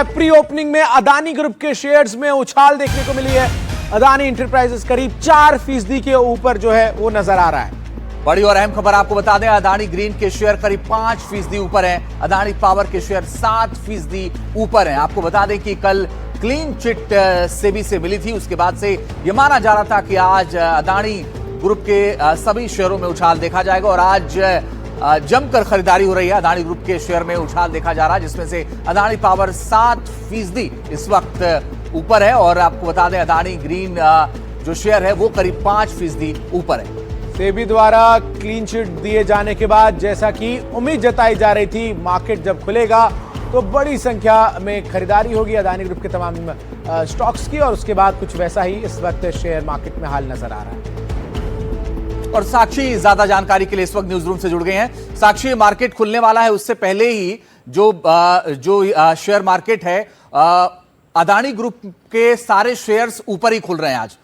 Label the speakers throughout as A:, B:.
A: Pre opening में Adani group के shares में उछाल देखने को मिली है। अदानी इंटरप्राइजेस करीब 4% के ऊपर जो है वो नजर आ रहा है।
B: बड़ी और अहम खबर आपको बता दें, अदानी ग्रीन के शेयर करीब 5% ऊपर हैं। अदानी पावर के शेयर 7% ऊपर हैं। आपको बता दें कि कल क्लीन चिट सेबी से मिली थी, उसके बाद से यह माना जा रहा था कि आज अदानी ग्रुप के सभी शेयरों में उछाल देखा जाएगा और आज जमकर खरीदारी हो रही है। अदानी ग्रुप के शेयर में उछाल देखा जा रहा है, जिसमें से अदानी पावर 7% इस वक्त ऊपर है और आपको बता दें अदानी ग्रीन जो शेयर है वो करीब 5% ऊपर है।
A: सेबी द्वारा क्लीन चिट दिए जाने के बाद जैसा कि उम्मीद जताई जा रही थी, मार्केट जब खुलेगा तो बड़ी संख्या में खरीदारी होगी अदानी ग्रुप के तमाम स्टॉक्स की और उसके बाद कुछ वैसा ही इस वक्त शेयर मार्केट में हाल नजर आ रहा है।
B: और साक्षी ज्यादा जानकारी के लिए इस वक्त न्यूज रूम से जुड़ गए हैं। साक्षी, मार्केट खुलने वाला है, उससे पहले ही जो शेयर मार्केट है, अदानी ग्रुप के सारे शेयर्स ऊपर ही खुल रहे हैं आज।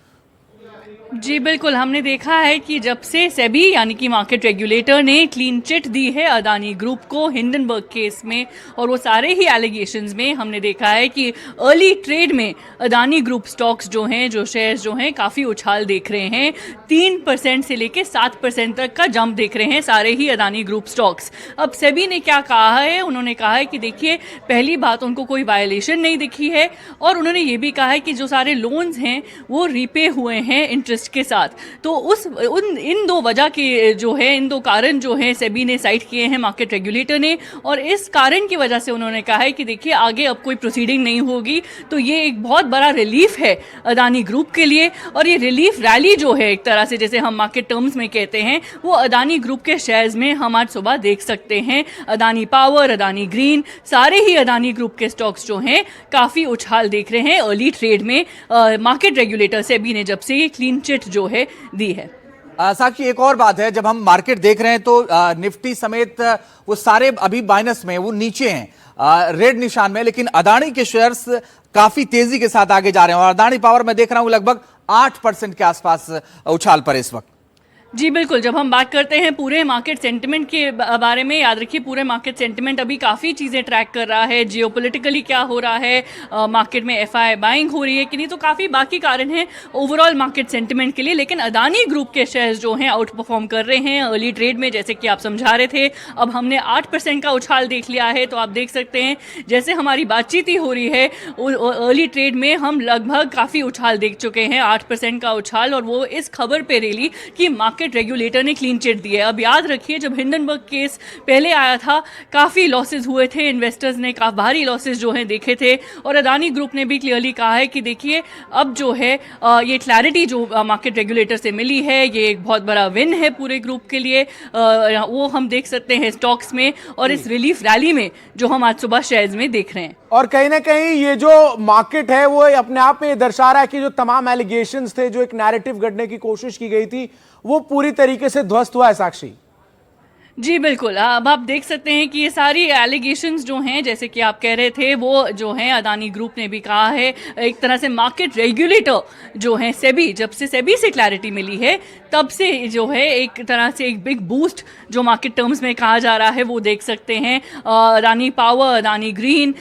C: जी बिल्कुल, हमने देखा है कि जब से सेबी यानी कि मार्केट रेगुलेटर ने क्लीन चिट दी है अदानी ग्रुप को हिंडनबर्ग केस में और वो सारे ही एलिगेशंस में, हमने देखा है कि अर्ली ट्रेड में अदानी ग्रुप स्टॉक्स जो हैं, जो शेयर्स जो हैं, काफ़ी उछाल देख रहे हैं। 3% से लेकर 7% तक का जंप देख रहे हैं सारे ही अदानी ग्रुप स्टॉक्स। अब सेबी ने क्या कहा है, उन्होंने कहा है कि देखिए, पहली बात उनको कोई वायलेशन नहीं दिखी है और उन्होंने ये भी कहा है कि जो सारे लोन्स हैं वो रीपे हुए हैं इंटरेस्ट के साथ। तो इन दो वजह के जो है, इन दो कारण जो है सेबी ने साइट किए हैं मार्केट रेगुलेटर ने, और इस कारण की वजह से उन्होंने कहा है कि देखिए आगे अब कोई प्रोसीडिंग नहीं होगी। तो ये एक बहुत बड़ा रिलीफ है अदानी ग्रुप के लिए और ये रिलीफ रैली जो है एक तरह से, जैसे हम मार्केट टर्म्स में कहते हैं, वो अदानी ग्रुप के शेयर्स में हम आज सुबह देख सकते हैं। अदानी पावर, अदानी ग्रीन, सारे ही अदानी ग्रुप के स्टॉक्स जो हैं काफ़ी उछाल देख रहे हैं अर्ली ट्रेड में मार्केट रेगुलेटर सेबी ने जब से ये क्लीन चिट जो है दी है।
B: साक्षी, एक और बात है, जब हम मार्केट देख रहे हैं तो निफ्टी समेत वो सारे अभी माइनस में, वो नीचे हैं, रेड निशान में, लेकिन अदानी के शेयर्स काफी तेजी के साथ आगे जा रहे हैं और अदानी पावर में देख रहा हूं लगभग 8% के आसपास उछाल पर इस वक्त।
C: जी बिल्कुल, जब हम बात करते हैं पूरे मार्केट सेंटिमेंट के बारे में, याद रखिए पूरे मार्केट सेंटिमेंट अभी काफ़ी चीज़ें ट्रैक कर रहा है। जियोपॉलिटिकली क्या हो रहा है, मार्केट में एफआई बाइंग हो रही है कि नहीं, तो काफ़ी बाकी कारण हैं ओवरऑल मार्केट सेंटिमेंट के लिए। लेकिन अदानी ग्रुप के शेयर्स जो हैं आउट परफॉर्म कर रहे हैं अर्ली ट्रेड में, जैसे कि आप समझा रहे थे। अब हमने 8% का उछाल देख लिया है, तो आप देख सकते हैं जैसे हमारी बातचीत ही हो रही है, अर्ली ट्रेड में हम लगभग काफ़ी उछाल देख चुके हैं, 8% का उछाल, और वो इस खबर पर रेली कि मार्केट रेगुलेटर ने क्लीन चिट दी है। अब याद रखिए, जब हिंडनबर्ग केस पहले आया था काफ़ी लॉसेस हुए थे, इन्वेस्टर्स ने काफ़ी भारी लॉसेस जो हैं देखे थे और अदानी ग्रुप ने भी क्लियरली कहा है कि देखिए अब जो है ये क्लैरिटी जो मार्केट रेगुलेटर से मिली है, ये एक बहुत बड़ा विन है पूरे ग्रुप के लिए। वो हम देख सकते हैं स्टॉक्स में और इस रिलीफ रैली में जो हम आज सुबह शेयर्स में देख रहे हैं।
A: और कहीं ना कहीं ये जो मार्केट है वो अपने आप में ये दर्शा रहा है कि जो तमाम एलिगेशंस थे, जो एक नैरेटिव गढ़ने की कोशिश की गई थी, वो पूरी तरीके से ध्वस्त हुआ है। साक्षी
C: जी बिल्कुल, अब आप देख सकते हैं कि ये सारी एलिगेशंस जो हैं, जैसे कि आप कह रहे थे, वो जो हैं अदानी ग्रुप ने भी कहा है, एक तरह से मार्केट रेगुलेटर जो है सेबी, जब से सेबी से क्लैरिटी मिली है तब से जो है एक तरह से एक बिग बूस्ट जो मार्केट टर्म्स में कहा जा रहा है वो देख सकते हैं। अदानी पावर, अदानी ग्रीन,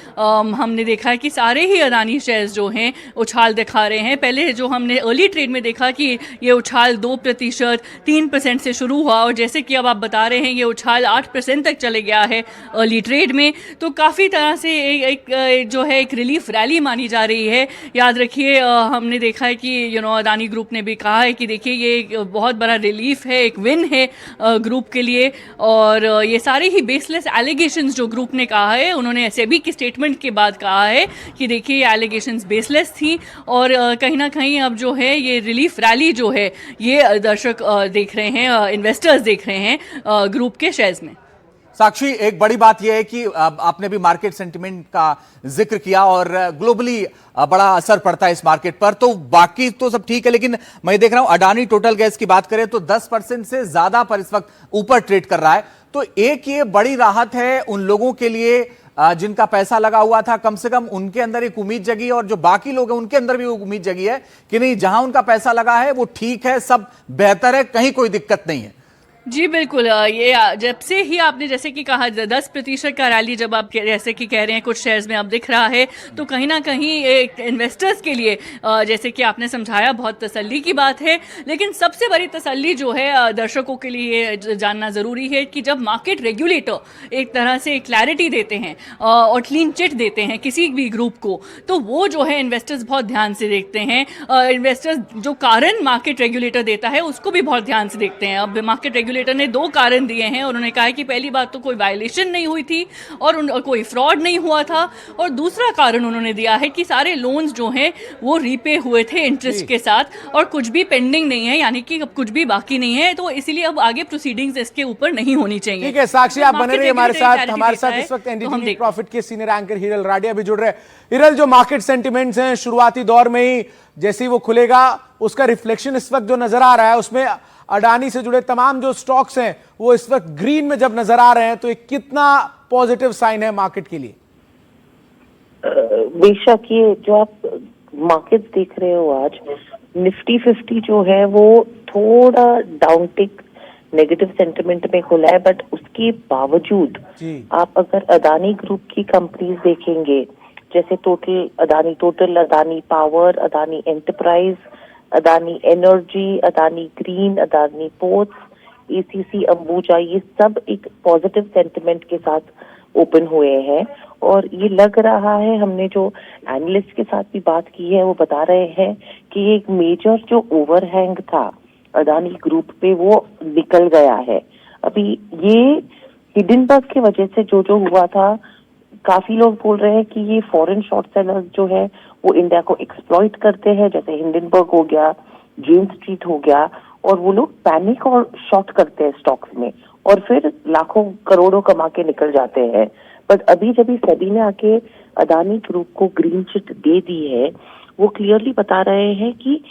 C: हमने देखा है कि सारे ही अदानी शेयर्स जो हैं उछाल दिखा रहे हैं। पहले जो हमने अर्ली ट्रेड में देखा कि ये उछाल 2%, 3% से शुरू हुआ और जैसे कि अब आप बता रहे हैं ये उछाल 8% तक चले गया है अर्ली ट्रेड में। तो काफ़ी तरह से एक जो है एक रिलीफ रैली मानी जा रही है। याद रखिए, हमने देखा है कि अदानी ग्रुप ने भी कहा है कि देखिए ये एक बहुत बड़ा रिलीफ है, एक विन है ग्रुप के लिए। और ये सारे ही बेसलेस एलिगेशंस जो ग्रुप ने कहा है, उन्होंने सेबी की स्टेटमेंट के बाद कहा है कि देखिए ये एलिगेशंस बेसलेस थी और कहीं ना कहीं अब जो है ये रिलीफ रैली जो है ये दर्शक देख रहे हैं, इन्वेस्टर्स देख रहे हैं ग्रुप के शेयर्स में।
B: साक्षी, एक बड़ी बात यह है कि आपने भी मार्केट सेंटिमेंट का जिक्र किया और ग्लोबली बड़ा असर पड़ता है इस मार्केट पर, तो बाकी तो सब ठीक है, लेकिन मैं देख रहा हूं अडानी टोटल गैस की बात करें तो 10% से ज्यादा पर इस वक्त ऊपर ट्रेड कर रहा है। तो एक ये बड़ी राहत है उन लोगों के लिए जिनका पैसा लगा हुआ था, कम से कम उनके अंदर एक उम्मीद जगी और जो बाकी लोग हैं उनके अंदर भी उम्मीद जगी है कि नहीं, जहां उनका पैसा लगा है वो ठीक है, सब बेहतर है, कहीं कोई दिक्कत नहीं है।
C: जी बिल्कुल, ये जब से ही आपने जैसे कि कहा 10% का रैली जब आप जैसे कि कह रहे हैं कुछ शेयर्स में अब दिख रहा है, तो कहीं ना कहीं एक इन्वेस्टर्स के लिए जैसे कि आपने समझाया बहुत तसल्ली की बात है। लेकिन सबसे बड़ी तसल्ली जो है दर्शकों के लिए जानना ज़रूरी है कि जब मार्केट रेगुलेटर एक तरह से क्लैरिटी देते हैं और क्लीन चिट देते हैं किसी भी ग्रुप को, तो वो जो है इन्वेस्टर्स बहुत ध्यान से देखते हैं। इन्वेस्टर्स जो कारण मार्केट रेगुलेटर देता है उसको भी बहुत ध्यान से देखते हैं। अब मार्केट रेगुलेटर ने 2 कारण दिए हैं। उन्होंने कहा है कि पहली बात तो कोई वायलेशन नहीं हुई थी और कोई फ्रॉड नहीं हुआ था, और दूसरा कारण उन्होंने दिया है कि सारे लोन्स जो हैं वो रीपे हुए थे इंटरेस्ट के साथ, और कुछ भी पेंडिंग नहीं है, यानी कि अब कुछ भी बाकी नहीं है, तो इसीलिए अब आगे प्रोसीडिंग्स इसके ऊपर नहीं होनी चाहिए।
A: ठीक है साक्षी, आप बने रहिए हमारे साथ। हमारे साथ
C: है,
A: इस वक्त
C: तो
A: एनडीटीवी प्रॉफिट के सीनियर एंकर हिरल राडिया भी जुड़ रहे हैं। हिरल, जो मार्केट सेंटिमेंट्स हैं शुरुआती दौर में ही जैसे ही वो खुलेगा उसका रिफ्लेक्शन इस वक्त जो नजर आ रहा है उसमें अडानी से जुड़े तमाम जो स्टॉक्स हैं वो इस वक्त ग्रीन में जब नजर आ रहे हैं, तो एक कितना पॉजिटिव साइन है मार्केट के लिए?
D: बेशक ये जो आप मार्केट देख रहे हो आज, निफ्टी 50 जो है वो थोड़ा डाउनटिक नेगेटिव सेंटिमेंट में खुला है, बट उसके बावजूद आप अगर अदानी ग्रुप की कंपनीज देखेंगे, जैसे total Adani power, Adani enterprise, Adani energy, Adani Green, Adani ports, ACC Ambuja, ये सब एक पॉजिटिव सेंटिमेंट के साथ ओपन हुए हैं। और ये लग रहा है, हमने जो एनालिस्ट के साथ भी बात की है वो बता रहे हैं कि एक मेजर जो ओवरहैंग था अदानी ग्रुप पे वो निकल गया है। अभी ये हिडनबर्ग की वजह से जो हुआ था, काफी लोग बोल रहे हैं कि ये फॉरेन शॉर्ट सेलर्स जो है वो इंडिया को एक्सप्लॉइट करते हैं, जैसे हिंडनबर्ग हो गया, जेम्स स्ट्रीट हो गया, और वो लोग पैनिक और शॉर्ट करते हैं स्टॉक्स में और फिर लाखों करोड़ों कमा के निकल जाते हैं। बट अभी जब सेबी ने आके अदानी ग्रुप को ग्रीन चिट दे दी है, वो क्लियरली बता रहे हैं कि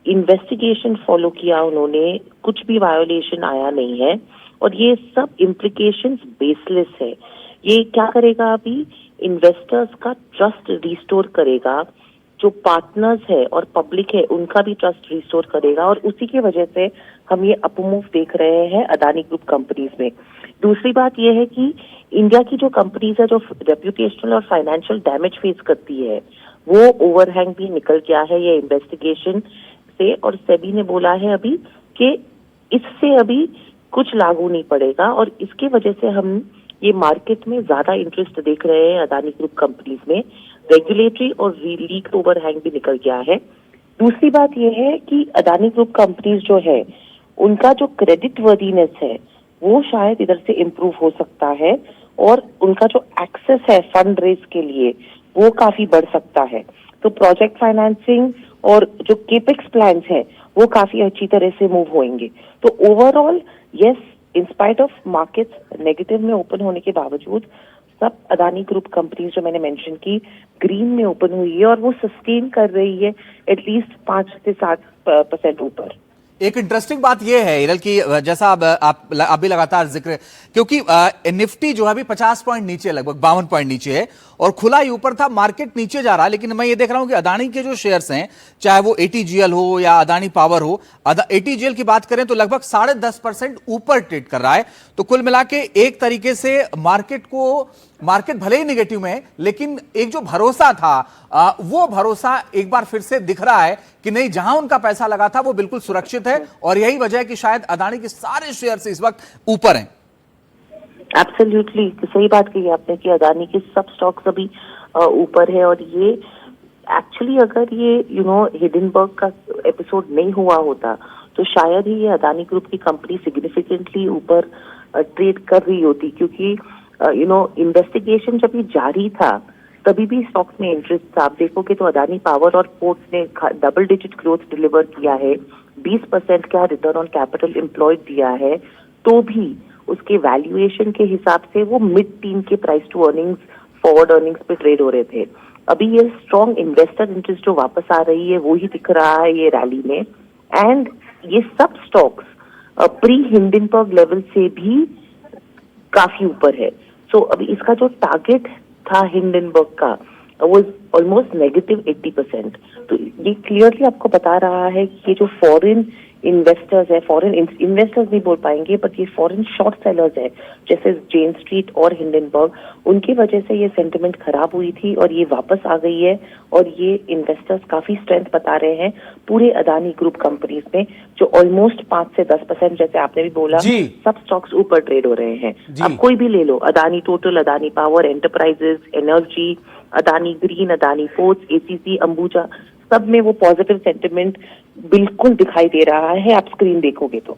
D: इन्वेस्टिगेशन फॉलो किया उन्होंने, कुछ भी वायोलेशन आया नहीं है, और ये सब इम्प्लीकेशंस बेसलेस है। ये क्या करेगा, अभी इन्वेस्टर्स का ट्रस्ट रिस्टोर करेगा, जो पार्टनर्स है और पब्लिक है उनका भी ट्रस्ट रिस्टोर करेगा, और उसी की वजह से हम ये अपमूव देख रहे हैं अदानी ग्रुप कंपनीज में। दूसरी बात यह है कि इंडिया की जो कंपनीज है जो रेप्यूटेशनल और फाइनेंशियल डैमेज फेस करती है, वो ओवरहैंग भी निकल गया है ये इन्वेस्टिगेशन से, और सेबी ने बोला है अभी कि इससे अभी कुछ लागू नहीं पड़ेगा, और इसके वजह से हम ये मार्केट में ज्यादा इंटरेस्ट देख रहे हैं अदानी ग्रुप कंपनीज में। रेगुलेटरी और लीक ओवरहैंग भी निकल गया है। दूसरी बात यह है कि अदानी ग्रुप कंपनीज जो है उनका जो क्रेडिट वर्दीनेस है वो शायद इधर से इम्प्रूव हो सकता है, और उनका जो एक्सेस है फंड रेज के लिए वो काफी बढ़ सकता है। तो प्रोजेक्ट फाइनेंसिंग और जो केपेक्स प्लान्स हैं वो काफी अच्छी तरह से मूव होंगे। तो overall yes, in spite of markets negative में ओपन होने के बावजूद सब अदानी ग्रुप कंपनीज जो मैंने मेंशन की ग्रीन में ओपन हुई है, और वो सस्टेन कर रही है एटलीस्ट 5 से 7% ऊपर।
B: एक इंटरेस्टिंग बात यह है हिरल की, जैसा आप भी लगातार जिक्र, क्योंकि निफ्टी जो है अभी 50 पॉइंट नीचे, लगभग 52 पॉइंट नीचे है, और खुला ही ऊपर था, मार्केट नीचे जा रहा है। लेकिन मैं ये देख रहा हूं कि अदानी के जो शेयर्स हैं, चाहे वो ATGL हो या अदानी पावर हो, ATGL की बात करें तो लगभग 10.5% ऊपर ट्रेड कर रहा है। तो कुल मिला के एक तरीके से मार्केट भले ही निगेटिव में है, लेकिन एक जो भरोसा था वो भरोसा एक बार फिर से दिख रहा है कि नहीं, जहां उनका पैसा लगा था वो बिल्कुल सुरक्षित है, और यही वजह है कि शायद अदानी के सारे शेयर इस वक्त ऊपर हैं।
D: एब्सोल्युटली सही बात कही आपने कि अदानी के सब स्टॉक्स अभी ऊपर है, और ये एक्चुअली अगर ये हिडनबर्ग का एपिसोड नहीं हुआ होता तो शायद ही ये अदानी ग्रुप की कंपनी सिग्निफिकेंटली ऊपर ट्रेड कर रही होती, क्योंकि इन्वेस्टिगेशन जब ये जारी था तभी भी स्टॉक्स में इंटरेस्ट था। आप देखोगे तो अदानी पावर और पोर्ट्स ने डबल डिजिट ग्रोथ डिलीवर किया है, 20% का रिटर्न ऑन कैपिटल एम्प्लॉयड दिया है, तो भी उसके वैल्यूएशन के हिसाब से वो मिड टीन के price to earnings, forward earnings पे ट्रेड हो रहे थे। अभी ये स्ट्रॉन्ग इन्वेस्टर इंटरेस्ट जो वापस आ रही है वो ही दिख रहा है ये रैली में, एंड ये सब स्टॉक्स प्री हिंडनबर्ग लेवल से भी काफी ऊपर है। सो अभी इसका जो टारगेट था हिंडनबर्ग का वो ऑलमोस्ट नेगेटिव 80%। तो ये क्लियरली आपको बता रहा है कि ये जो फॉरेन इन्वेस्टर्स है, फॉरेन इन्वेस्टर्स नहीं बोल पाएंगे बट ये फॉरेन शॉर्ट सेलर्स है जैसे जेन स्ट्रीट और हिंडनबर्ग, उनकी वजह से ये सेंटिमेंट खराब हुई थी और ये वापस आ गई है। और ये इन्वेस्टर्स काफी स्ट्रेंथ बता रहे हैं पूरे अदानी ग्रुप कंपनीज में, जो ऑलमोस्ट 5 से 10% जैसे आपने भी बोला,
A: जी।
D: सब स्टॉक्स ऊपर ट्रेड हो रहे हैं।
A: जी।
D: आप कोई भी ले लो, Adani Total, Adani Power, enterprises, energy, Adani Green, Adani ports, ACC, Ambuja, सब में वो पॉजिटिव सेंटिमेंट बिल्कुल दिखाई दे रहा है। आप स्क्रीन देखोगे तो